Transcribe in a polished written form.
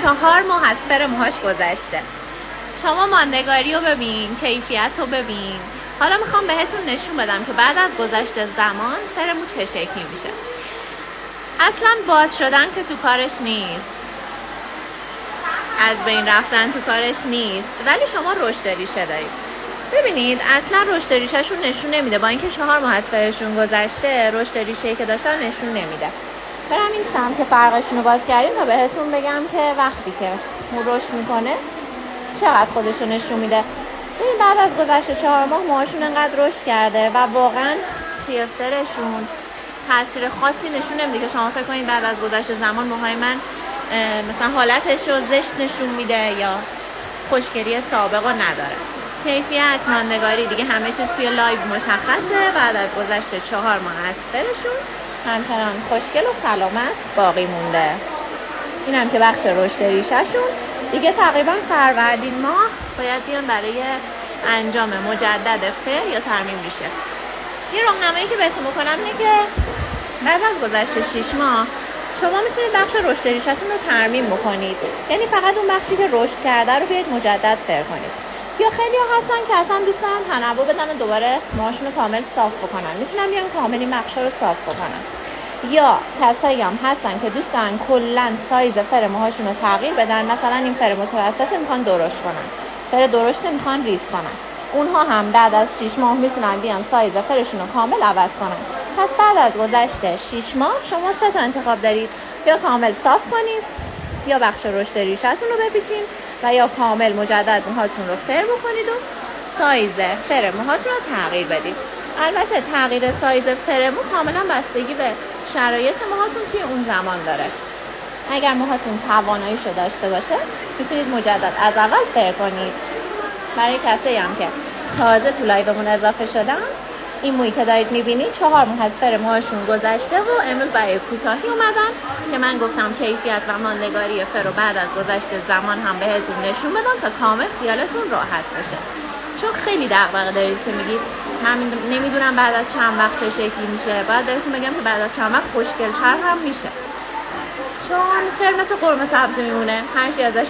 4 ماه از فر موهاش گذشته. شما ماندگاری رو ببین، کیفیت رو ببین. حالا میخوام بهتون نشون بدم که بعد از گذشت زمان فر مو چه شکلی میشه. اصلا باز شدن که تو کارش نیست، از بین رفتن تو کارش نیست، ولی شما رشد ریشه دارید. ببینید اصلا رشد ریشه‌شون نشون نمیده، با اینکه 4 ماه از فرشون گذشته رشد ریشه‌ای که داشتن نشون نمیده. برم این سمت که فرقشون رو باز کردیم تا بهتون بگم که وقتی که مو رشد میکنه چقدر خودش رو نشون میده. ببین بعد از گذشت 4 ماه موهاشون انقدر رشد کرده و واقعا توی فرشون تاثیر خاصی نشون نمیده که شما فکر کنید بعد از گذشت زمان موهای من مثلا حالتش رو زشت نشون میده یا خوشگلی سابق رو نداره. کیفیت، ماندگاری، دیگه همه چیز توی لایو مشخصه. بعد از گذشت 4 ماه از فرشون همچنان خوشگل و سلامت باقی مونده. اینم که بخش رشد ریشه‌شون. دیگه تقریبا فروردین ماه باید بیان برای انجام مجدد فر یا ترمیم ریشه. یه راهنمایی که بهتون بکنم اینه که بعد از گذشت 6 ماه شما میتونید بخش رشد ریشه‌تون رو ترمیم بکنید. یعنی فقط اون بخشی که رشد کرده رو بیاید مجدد فر کنید. یا خیلی ها هستن که اصلا دوست دارن تنوع بدن و دوباره موهاشون رو کامل صاف بکنن. میتونن بیان کامل این بخشا رو صاف بکنن. یا کسایی هم هستن که دوست دارن کلا سایز فر موهاشون رو تغییر بدن. مثلا این فر متوسط میخوان درشت کنن، فر درشت میخوان ریز کنن. اونها هم بعد از 6 ماه میتونن بیان سایز فرشون رو کامل عوض کنن. پس بعد از گذشت 6 ماه شما 3 تا انتخاب دارید: یا کامل صاف کنید، یا بخش رشد ریشه‌تون رو بپیچین و یا کامل مجدد موهاتون رو فر بکنید و سایز فر موهاتون رو تغییر بدید. البته تغییر سایز فر مو کاملا بستگی به شرایط موهاتون توی اون زمان داره. اگر موهاتون تواناییشو داشته باشه میتونید مجدد از اول فر کنید. برای کسایی هم که تازه تو لایومون اضافه شدن، این مویی که دارید میبینید 4 ماه از فر موهاشون گذشته و امروز برای کوتاهی اومدم که من گفتم کیفیت و ماندگاری فر رو بعد از گذشت زمان هم بهتون نشون بدم تا کامل خیالتون راحت بشه. چون خیلی دغدغه دارید که میگید همین نمیدونم بعد از چند وقت چه شکلی میشه. باید بهتون بگم که بعد از چند وقت خوشگل‌تر هم میشه، چون فر مثل قرمه سبزی میمونه، هر چی ازش